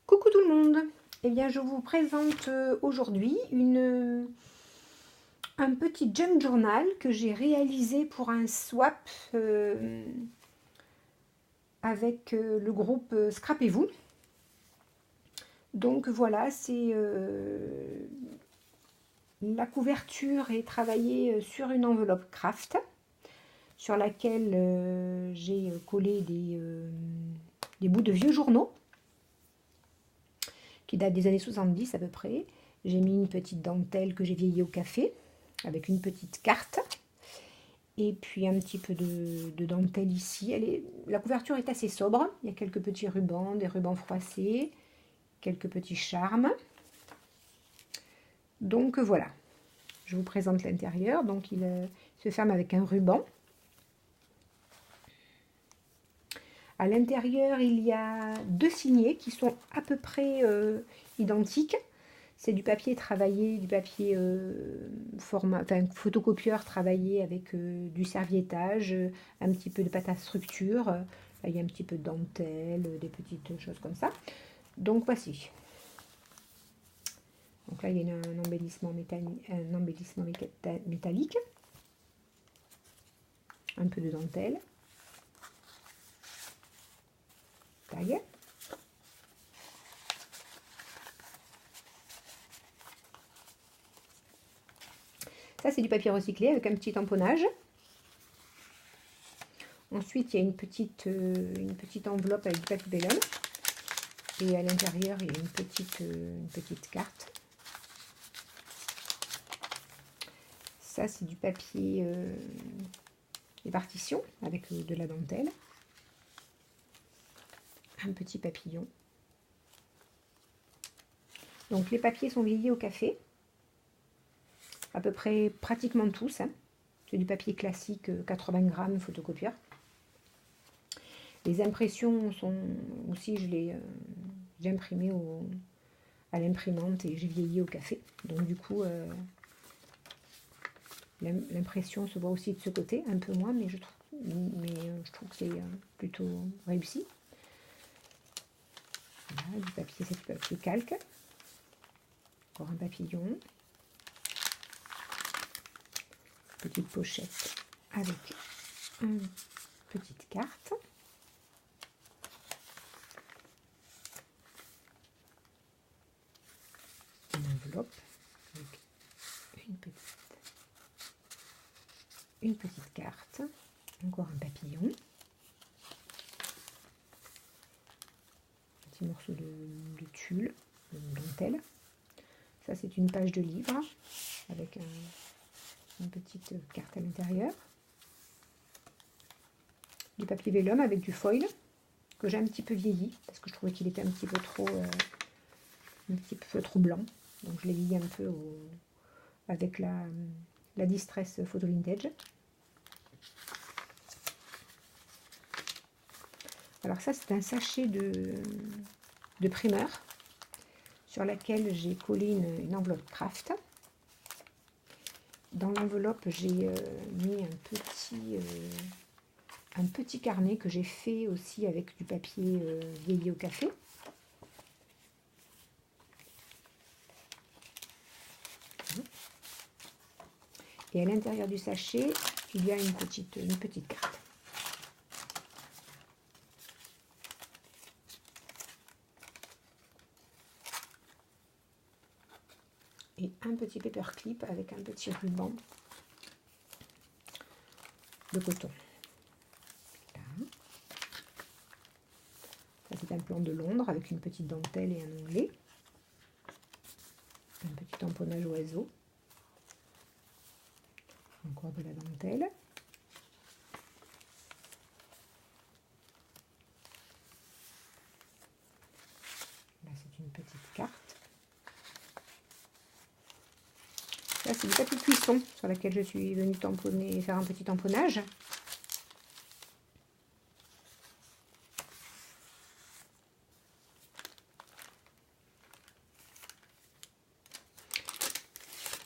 Coucou tout le monde. Eh bien, je vous présente aujourd'hui un petit junk journal que j'ai réalisé pour un swap avec le groupe Scrapez-vous. Donc voilà, c'est la couverture est travaillée sur une enveloppe craft sur laquelle j'ai collé des bouts de vieux journaux qui date des années 70 à peu près. J'ai mis une petite dentelle que j'ai vieillie au café, avec une petite carte. Et puis un petit peu de dentelle ici. La couverture est assez sobre. Il y a quelques petits rubans, des rubans froissés, quelques petits charmes. Donc voilà, je vous présente l'intérieur. Donc il se ferme avec un ruban. À l'intérieur, il y a deux signets qui sont à peu près identiques. C'est du papier travaillé, du papier photocopieur travaillé avec du serviettage, un petit peu de pâte à structure. Là, il y a un petit peu de dentelle, des petites choses comme ça. Donc voici. Donc là, il y a un embellissement métallique. Un peu de dentelle. Taille. Ça, c'est du papier recyclé avec un petit tamponnage. Ensuite, il y a une petite enveloppe avec du papier vélum. Et à l'intérieur, il y a une petite carte. Ça, c'est du papier des partitions avec de la dentelle. Un petit papillon. Donc, les papiers sont vieillis au café. À peu près, pratiquement tous. Hein. C'est du papier classique, 80 grammes, photocopieur. Les impressions sont aussi, j'ai imprimé à l'imprimante et j'ai vieilli au café. Donc du coup, l'impression se voit aussi de ce côté, un peu moins, mais je trouve que c'est plutôt réussi. Voilà, du papier, c'est du papier calque. Encore un papillon. Petite pochette avec une petite carte. Une enveloppe avec une petite carte. Encore un papillon. Un petit morceau de tulle, de dentelle. Ça, c'est une page de livre avec une petite carte à l'intérieur. Du papier vélum avec du foil que j'ai un petit peu vieilli parce que je trouvais qu'il était un petit peu trop blanc. Donc je l'ai vieilli un peu avec la Distress Photo Vintage. Alors ça, c'est un sachet de primeur sur laquelle j'ai collé une enveloppe craft. Dans l'enveloppe, j'ai mis un petit carnet que j'ai fait aussi avec du papier vieilli au café. Et à l'intérieur du sachet, il y a une petite carte. Et un petit paperclip avec un petit ruban de coton. Là. Ça, c'est un plan de Londres avec une petite dentelle et un onglet. Un petit tamponnage oiseau. Encore de la dentelle. Là, c'est une petite carte. Là, c'est du papier cuisson sur laquelle je suis venue faire un petit tamponnage.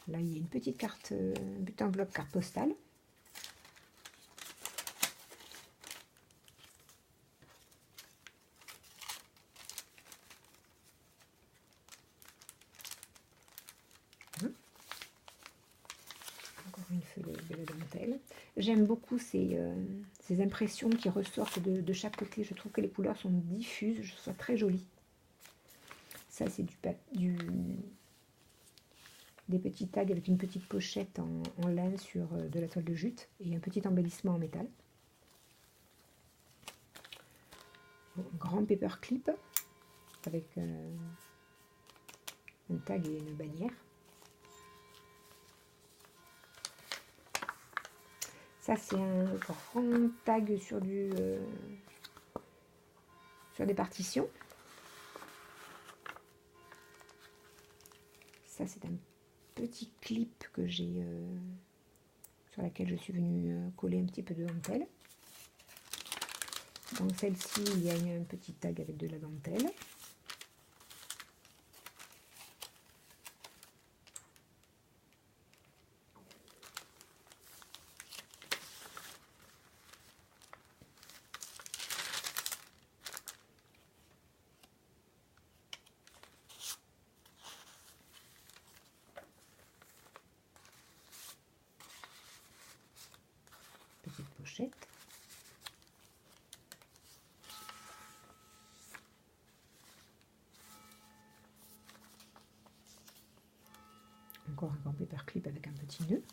Là, il y a une petite enveloppe carte postale. dentelle. J'aime beaucoup ces impressions qui ressortent de chaque côté. Je trouve que les couleurs sont diffuses, je trouve ça très joli. Ça, c'est des petits tags avec une petite pochette en laine sur de la toile de jute et un petit embellissement en métal. Un grand paperclip avec un tag et une bannière. Ça, c'est un grand tag sur sur des partitions. Ça, c'est un petit clip que j'ai sur laquelle je suis venue coller un petit peu de dentelle. Dans celle-ci, il y a un petit tag avec de la dentelle. Petite pochette. Encore un grand paperclip avec un petit nœud.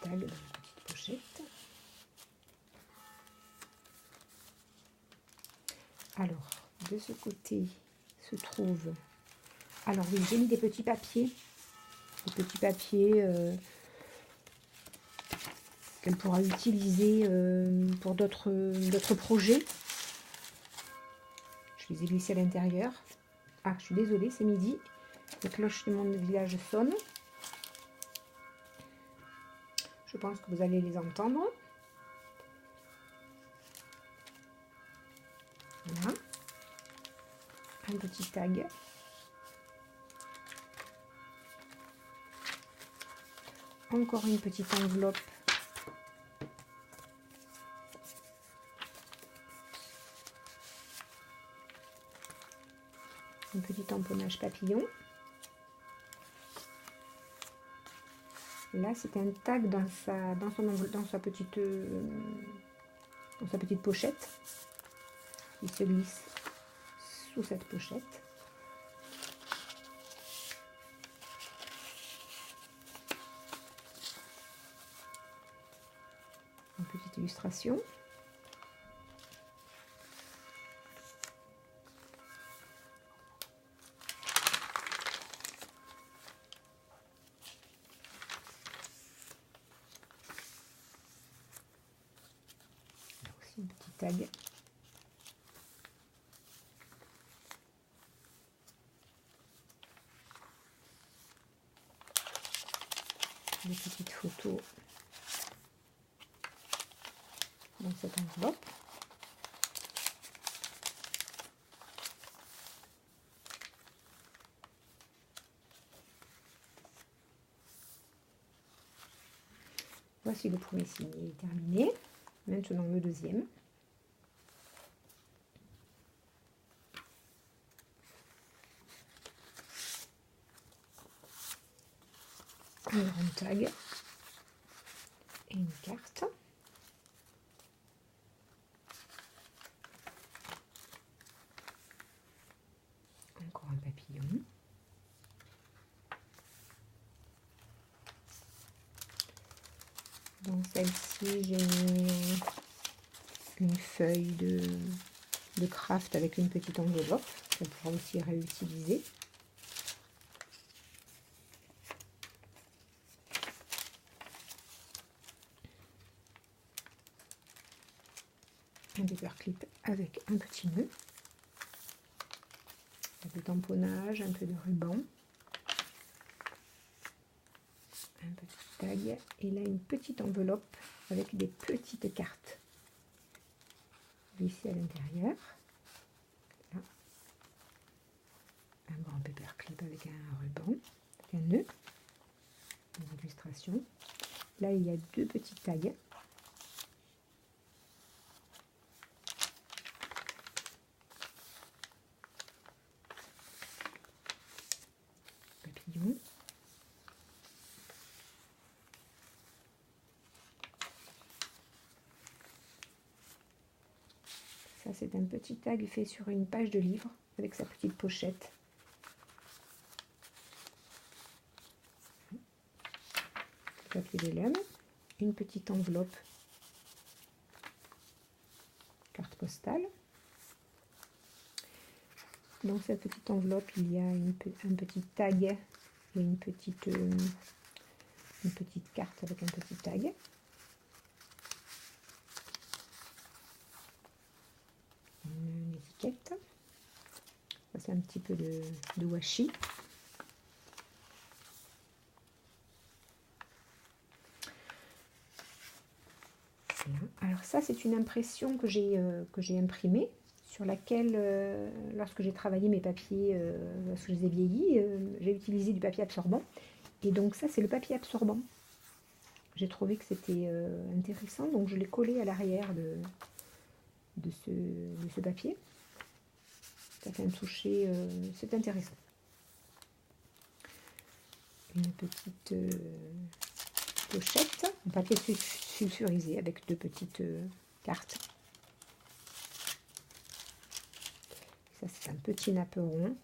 Tag dans la petite pochette. Alors, de ce côté se trouve... Alors oui, j'ai mis des petits papiers. Des petits papiers qu'elle pourra utiliser pour d'autres projets. Je les ai glissés à l'intérieur. Ah, je suis désolée, c'est midi. Les cloches de mon village sonnent. Je pense que vous allez les entendre. Voilà. Un petit tag. Encore une petite enveloppe. Un petit tamponnage papillon. Là, c'est un tag dans sa petite pochette. Il se glisse sous cette pochette. Une petite illustration. Là aussi un petit tag. Des petites photos dans cette enveloppe. Voici le premier signet terminé. Maintenant le deuxième. Un grand tag et une carte. Encore un papillon. Dans celle-ci, j'ai mis une feuille de craft avec une petite enveloppe qu'on pourra aussi réutiliser. Un paperclip avec un petit nœud, un peu de tamponnage, un peu de ruban, un petit tag et là une petite enveloppe avec des petites cartes glissées à l'intérieur. Là, un grand paperclip avec un ruban, avec un nœud, une illustration. Là il y a deux petits tags. Ça, c'est un petit tag fait sur une page de livre avec sa petite pochette. Papier vélum, une petite enveloppe, carte postale. Dans cette petite enveloppe, il y a un petit tag et une petite carte avec un petit tag. Une étiquette. Ça, c'est un petit peu de washi. Voilà. Alors ça, c'est une impression que j'ai imprimée, sur laquelle, lorsque j'ai travaillé mes papiers, lorsque je les ai vieillis, j'ai utilisé du papier absorbant. Et donc ça, c'est le papier absorbant. J'ai trouvé que c'était intéressant, donc je l'ai collé à l'arrière de ce papier. Ça fait un toucher, c'est intéressant. Une petite pochette en papier sulfurisé avec deux petites cartes. Ça, c'est un petit napperon.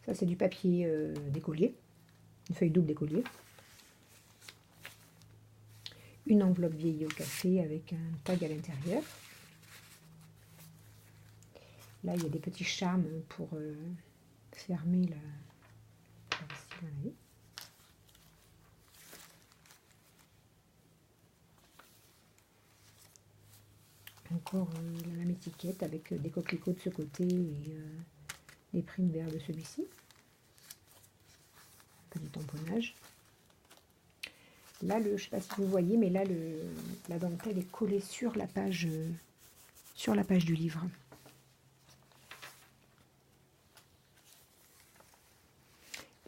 Ça, c'est du papier d'écolier, une feuille double d'écolier. Une enveloppe vieillie au café avec un tag à l'intérieur. Là, il y a des petits charmes pour fermer la vessie. Encore la même étiquette avec des coquelicots de ce côté et des primes verts de celui-ci. Petit tamponnage. Là, je ne sais pas si vous voyez, mais là, la dentelle est collée sur la page du livre.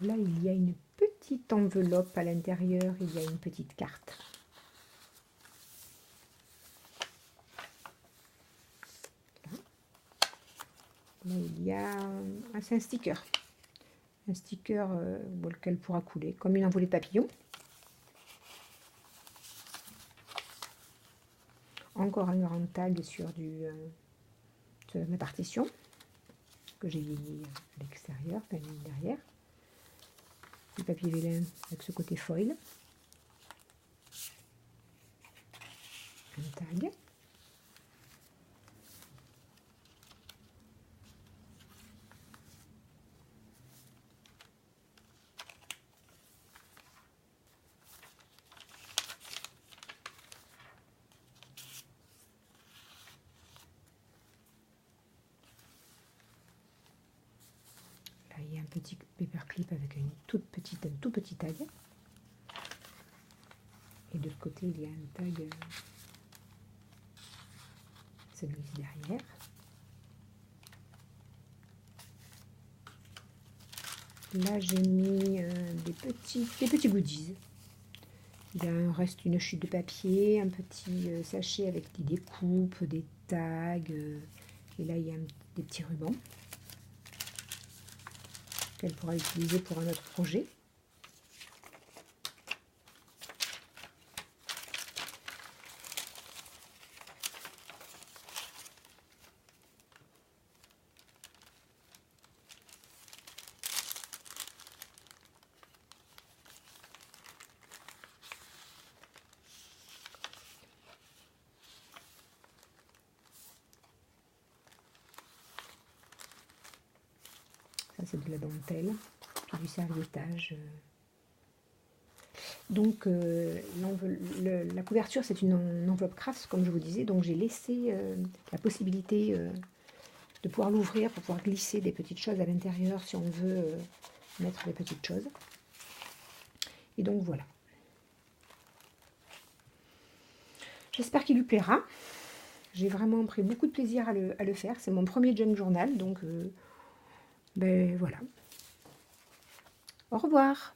Là, il y a une petite enveloppe à l'intérieur, il y a une petite carte. Là, il y a c'est un sticker. Un sticker lequel pourra couler, comme une envolée de papillon. Encore un grand tag sur ma partition, que j'ai vieilli à l'extérieur, enfin derrière. Du papier vélin avec ce côté foil. Un tag. Là, il y a un petit paperclip avec un tout petit tag. Et de l'autre côté, il y a un tag, celui-ci derrière. Là, j'ai mis des petits goodies. Il reste une chute de papier, un petit sachet avec des découpes, des tags. Et là, il y a des petits rubans qu'elle pourra utiliser pour un autre projet. Ça, c'est de la dentelle, puis du serviettage. Donc, la couverture, c'est une enveloppe craft, comme je vous disais. Donc, j'ai laissé la possibilité de pouvoir l'ouvrir pour pouvoir glisser des petites choses à l'intérieur si on veut mettre des petites choses. Et donc, voilà. J'espère qu'il lui plaira. J'ai vraiment pris beaucoup de plaisir à le faire. C'est mon premier junk journal, donc ben voilà. Au revoir.